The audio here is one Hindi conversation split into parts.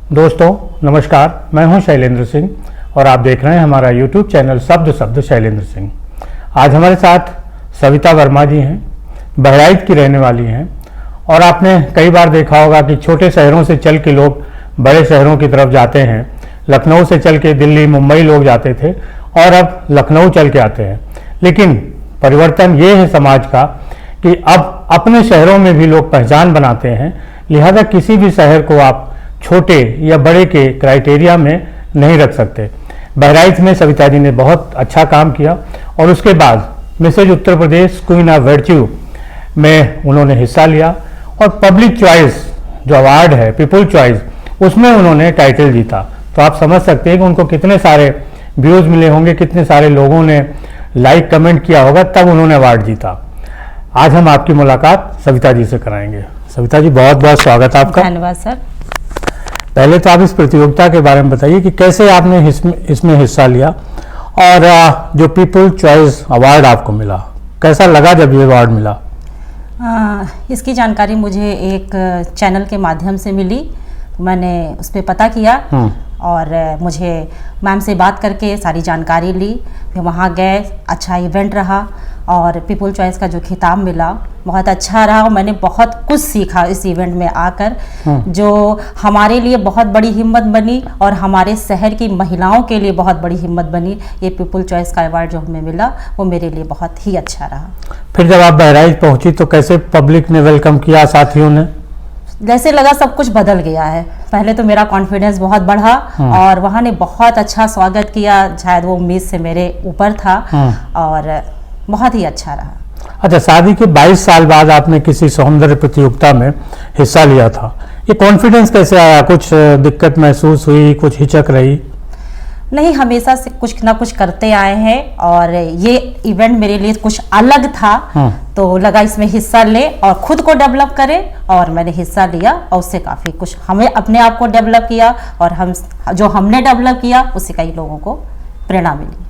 दोस्तों नमस्कार, मैं हूं शैलेंद्र सिंह और आप देख रहे हैं हमारा YouTube चैनल शब्द शैलेंद्र सिंह। आज हमारे साथ सविता वर्मा जी हैं, बहराइच की रहने वाली हैं और आपने कई बार देखा होगा कि छोटे शहरों से चल के लोग बड़े शहरों की तरफ जाते हैं। लखनऊ से चल के दिल्ली मुंबई लोग जाते थे और अब लखनऊ चल के आते हैं। लेकिन परिवर्तन ये है समाज का कि अब अपने शहरों में भी लोग पहचान बनाते हैं, लिहाजा किसी भी शहर को आप छोटे या बड़े के क्राइटेरिया में नहीं रख सकते। बहराइच में सविता जी ने बहुत अच्छा काम किया और उसके बाद Mrs Uttar Pradesh queen of virtue में उन्होंने हिस्सा लिया और पब्लिक चॉइस जो अवार्ड है, पीपल चॉइस, उसमें उन्होंने टाइटल जीता। तो आप समझ सकते हैं कि उनको कितने सारे व्यूज़ मिले होंगे, कितने सारे लोगों ने लाइक कमेंट किया होगा, तब उन्होंने अवार्ड जीता। आज हम आपकी मुलाकात सविता जी से कराएंगे। सविता जी, बहुत बहुत स्वागत आपका। धन्यवाद सर। पहले तो आप इस प्रतियोगिता के बारे में बताइए कि कैसे आपने इसमें हिस्सा लिया और जो पीपल चॉइस अवार्ड आपको मिला, कैसा लगा जब ये अवार्ड मिला? इसकी जानकारी मुझे एक चैनल के माध्यम से मिली। मैंने उस पर पता किया और मुझे मैम से बात करके सारी जानकारी ली। फिर वहाँ गए, अच्छा इवेंट रहा और पीपल चॉइस का जो खिताब मिला बहुत अच्छा रहा और मैंने बहुत कुछ सीखा इस इवेंट में आकर, जो हमारे लिए बहुत बड़ी हिम्मत बनी और हमारे शहर की महिलाओं के लिए बहुत बड़ी हिम्मत बनी। ये पीपल चॉइस का अवार्ड जो हमें मिला वो मेरे लिए बहुत ही अच्छा रहा। फिर जब आप बहराइच पहुंची तो कैसे पब्लिक ने वेलकम किया, साथियों ने? जैसे लगा सब कुछ बदल गया है। पहले तो मेरा कॉन्फिडेंस बहुत बढ़ा और वहाँ ने बहुत अच्छा स्वागत किया, शायद वो उम्मीद से मेरे ऊपर था और बहुत ही अच्छा रहा। अच्छा, शादी के 22 साल बाद आपने किसी सौंदर्य प्रतियोगिता में हिस्सा लिया था, ये कॉन्फिडेंस कैसे आया? कुछ दिक्कत महसूस हुई, कुछ हिचक रही? नहीं, हमेशा से कुछ ना कुछ करते आए हैं और ये इवेंट मेरे लिए कुछ अलग था, तो लगा इसमें हिस्सा ले और खुद को डेवलप करें और मैंने हिस्सा लिया और उससे काफ़ी कुछ हमें अपने आप को डेवलप किया और हम जो हमने डेवलप किया उससे कई लोगों को प्रेरणा मिली।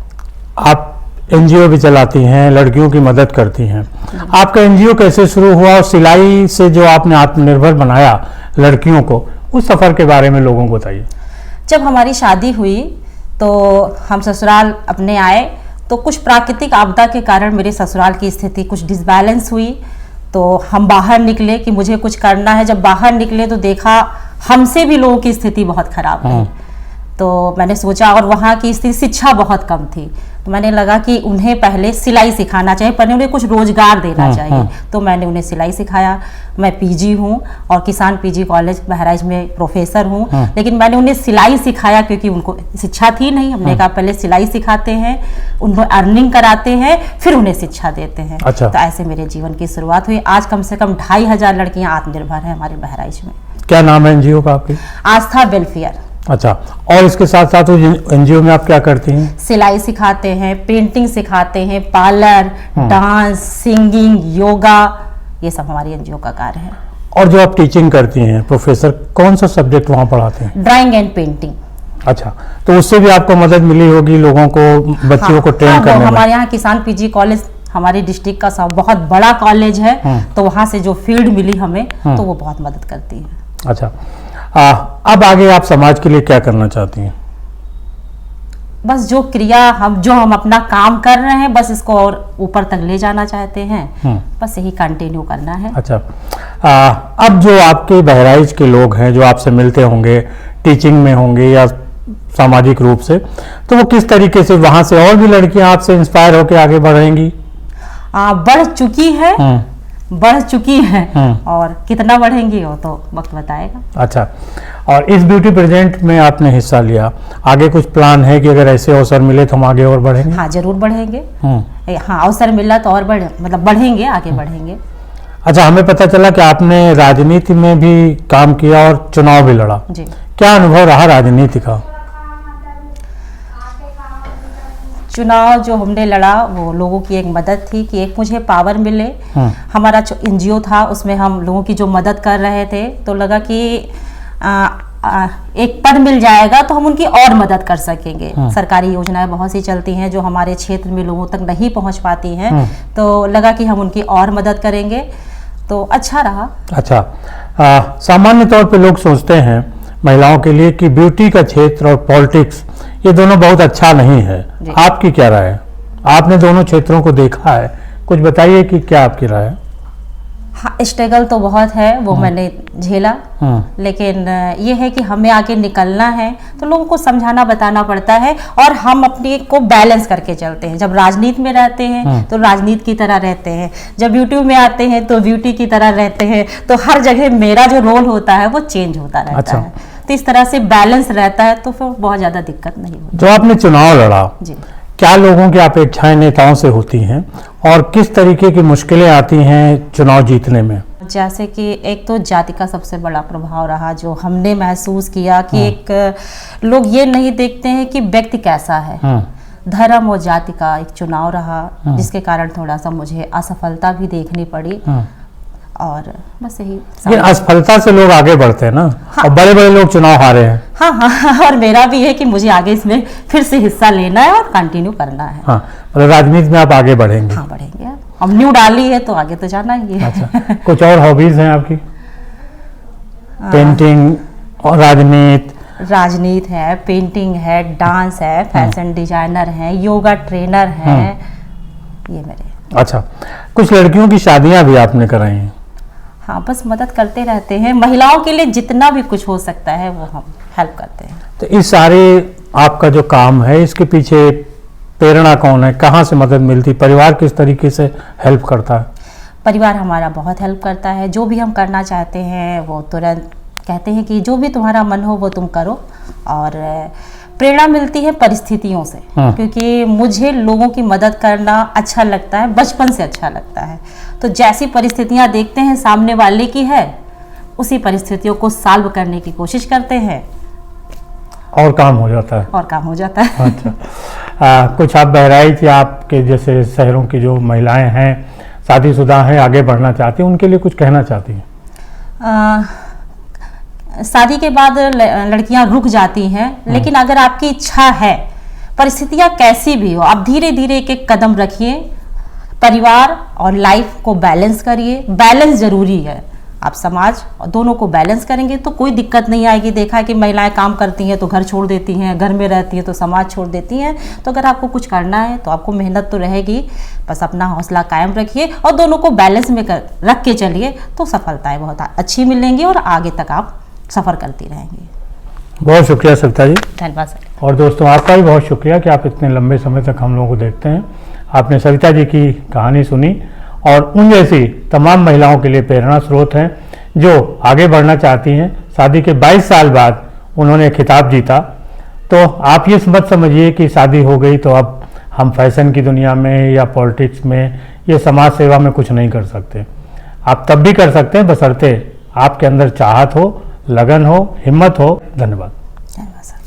आप एनजीओ भी चलाती हैं, लड़कियों की मदद करती हैं। आपका एनजीओ कैसे शुरू हुआ और सिलाई से जो आपने आत्मनिर्भर बनाया लड़कियों को, उस सफ़र के बारे में लोगों को बताइए। जब हमारी शादी हुई तो हम ससुराल अपने आए तो कुछ प्राकृतिक आपदा के कारण मेरे ससुराल की स्थिति कुछ डिसबैलेंस हुई, तो हम बाहर निकले कि मुझे कुछ करना है। जब बाहर निकले तो देखा हमसे भी लोगों की स्थिति बहुत खराब है, तो मैंने सोचा, और वहाँ की स्थिति शिक्षा बहुत कम थी, तो मैंने लगा कि उन्हें पहले सिलाई सिखाना चाहिए, पहले उन्हें कुछ रोजगार देना चाहिए। तो मैंने उन्हें सिलाई सिखाया। मैं पीजी हूँ और किसान पीजी कॉलेज बहराइच में प्रोफेसर हूँ, लेकिन मैंने उन्हें सिलाई सिखाया क्योंकि उनको शिक्षा थी नहीं। हमने कहा पहले सिलाई सिखाते हैं, उनको अर्निंग कराते हैं, फिर उन्हें शिक्षा देते हैं। अच्छा। तो ऐसे मेरे जीवन की शुरुआत हुई। आज कम से कम 2500 लड़कियाँ आत्मनिर्भर हैं हमारे बहराइच में। क्या नाम है एनजीओ का आपकी? आस्था वेलफेयर। अच्छा, और इसके साथ साथ एनजीओ में आप क्या करती हैं? सिलाई सिखाते हैं, पेंटिंग सिखाते हैं, पार्लर, डांस, सिंगिंग, योगा, ये सब हमारी एनजीओ का कार्य है। और जो आप टीचिंग करती हैं, प्रोफेसर, कौन सा सब्जेक्ट वहाँ पढ़ाते हैं? Drawing and painting. अच्छा, तो उससे भी आपको मदद मिली होगी लोगों को, बच्चों को ट्रेन करने में? हमारे यहाँ किसान पीजी कॉलेज हमारे डिस्ट्रिक्ट का बहुत बड़ा कॉलेज है, तो वहाँ से जो फील्ड मिली हमें तो वो बहुत मदद करती है। अच्छा, अब आगे आप समाज के लिए क्या करना चाहती हैं? बस जो हम अपना काम कर रहे हैं, बस इसको और ऊपर तक ले जाना चाहते हैं, बस यही कंटिन्यू करना है। अच्छा, अब जो आपके बहराइच के लोग हैं जो आपसे मिलते होंगे, टीचिंग में होंगे या सामाजिक रूप से, तो वो किस तरीके से वहां से और भी लड़कियां आपसे इंस्पायर होकर आगे बढ़ेंगी? बढ़ चुकी हैं और कितना बढ़ेंगी वो तो वक्त बताएगा। अच्छा, और इस ब्यूटी प्रेजेंट में आपने हिस्सा लिया, आगे कुछ प्लान है कि अगर ऐसे अवसर मिले तो हम आगे और बढ़ेंगे? हाँ, जरूर बढ़ेंगे। हाँ, अवसर मिला तो और बढ़ेंगे, आगे बढ़ेंगे। अच्छा, हमें पता चला कि आपने राजनीति में भी काम किया और चुनाव भी लड़ा जी। क्या अनुभव रहा राजनीति का? चुनाव जो हमने लड़ा वो लोगों की एक मदद थी कि एक मुझे पावर मिले। हमारा जो एनजीओ था उसमें हम लोगों की जो मदद कर रहे थे, तो लगा कि एक पद मिल जाएगा तो हम उनकी और मदद कर सकेंगे। सरकारी योजनाएं बहुत सी चलती हैं जो हमारे क्षेत्र में लोगों तक नहीं पहुंच पाती हैं, तो लगा कि हम उनकी और मदद करेंगे, तो अच्छा रहा। अच्छा, सामान्य तौर पे लोग सोचते हैं महिलाओं के लिए कि ब्यूटी का क्षेत्र और पॉलिटिक्स ये दोनों बहुत अच्छा नहीं है। आपकी क्या राय है? आपने दोनों क्षेत्रों को देखा है, कुछ बताइए कि क्या आपकी राय है? हाँ, स्ट्रगल तो बहुत है, वो मैंने झेला, लेकिन ये है कि हमें आगे निकलना है तो लोगों को समझाना बताना पड़ता है और हम अपने को बैलेंस करके चलते हैं। जब राजनीति में रहते हैं तो राजनीति की तरह रहते हैं, जब यूट्यूब में आते हैं तो ब्यूटी की तरह रहते हैं, तो हर जगह मेरा जो रोल होता है वो चेंज होता रहता है। तो इस तरह से बैलेंस रहता है तो फिर बहुत ज़्यादा दिक्कत नहीं होती। जो आपने चुनाव लड़ा जी, क्या लोगों की अपेक्षाएं नेताओं से होती हैं और किस तरीके की मुश्किलें आती हैं चुनाव जीतने में? जैसे कि एक तो जाति का सबसे बड़ा प्रभाव रहा, जो हमने महसूस किया कि एक लोग ये नहीं देखते हैं कि व्यक्ति कैसा है। धर्म और जाति का एक चुनाव रहा, जिसके कारण थोड़ा सा मुझे असफलता भी देखनी पड़ी। और बस यही। लेकिन असफलता से लोग आगे बढ़ते हैं ना। हाँ। और बड़े बड़े लोग चुनाव हारे हैं। हाँ, और मेरा भी है कि मुझे आगे इसमें फिर से हिस्सा लेना है और कंटिन्यू करना है। हाँ, मतलब राजनीति में आप आगे बढ़ेंगे? हाँ, बढ़ेंगे। अब न्यू डाली है तो आगे तो जाना ही है। अच्छा, कुछ और हॉबीज हैं आपकी? पेंटिंग और राजनीति है, पेंटिंग है, डांस है, फैशन डिजाइनर है, योगा ट्रेनर है, ये मेरे। अच्छा, कुछ लड़कियों की शादियां भी आपने कराई हैं? हाँ, बस मदद करते रहते हैं। महिलाओं के लिए जितना भी कुछ हो सकता है वो हम हेल्प करते हैं। तो इस सारे आपका जो काम है इसके पीछे प्रेरणा कौन है? कहाँ से मदद मिलती? परिवार किस तरीके से हेल्प करता है? परिवार हमारा बहुत हेल्प करता है। जो भी हम करना चाहते हैं वो तुरंत कहते हैं कि जो भी तुम्हारा मन हो वो तुम करो। और प्रेरणा मिलती है परिस्थितियों से, क्योंकि मुझे लोगों की मदद करना अच्छा लगता है, बचपन से अच्छा लगता है। तो जैसी परिस्थितियां देखते हैं सामने वाले की है, उसी परिस्थितियों को सॉल्व करने की कोशिश करते हैं और काम हो जाता है। और काम हो जाता है। अच्छा, कुछ आप बहराइच या आपके जैसे शहरों की जो महिलाएं हैं, शादीशुदा हैं, आगे बढ़ना चाहती हैं, उनके लिए कुछ कहना चाहती हैं? शादी के बाद लड़कियां रुक जाती हैं, लेकिन अगर आपकी इच्छा है, परिस्थितियां कैसी भी हो, आप धीरे धीरे एक एक कदम रखिए, परिवार और लाइफ को बैलेंस करिए। बैलेंस जरूरी है। आप समाज और दोनों को बैलेंस करेंगे तो कोई दिक्कत नहीं आएगी। देखा है कि महिलाएं काम करती हैं तो घर छोड़ देती हैं, घर में रहती हैं तो समाज छोड़ देती हैं। तो अगर आपको कुछ करना है तो आपको मेहनत तो रहेगी, बस अपना हौसला कायम रखिए और दोनों को बैलेंस में रख के चलिए तो सफलताएं बहुत अच्छी मिलेंगी और आगे तक आप सफ़र करती रहेंगी। बहुत शुक्रिया सविता जी। धन्यवाद सर। और दोस्तों आपका भी बहुत शुक्रिया कि आप इतने लंबे समय तक हम लोगों को देखते हैं। आपने सविता जी की कहानी सुनी और उन जैसी तमाम महिलाओं के लिए प्रेरणा स्रोत हैं जो आगे बढ़ना चाहती हैं। शादी के 22 साल बाद उन्होंने खिताब जीता। तो आप ये मत समझिए कि शादी हो गई तो अब हम फैशन की दुनिया में या पॉलिटिक्स में या समाज सेवा में कुछ नहीं कर सकते। आप तब भी कर सकते हैं, बशर्ते आपके अंदर चाहत हो, लगन हो, हिम्मत हो। धन्यवाद। धन्यवाद सर।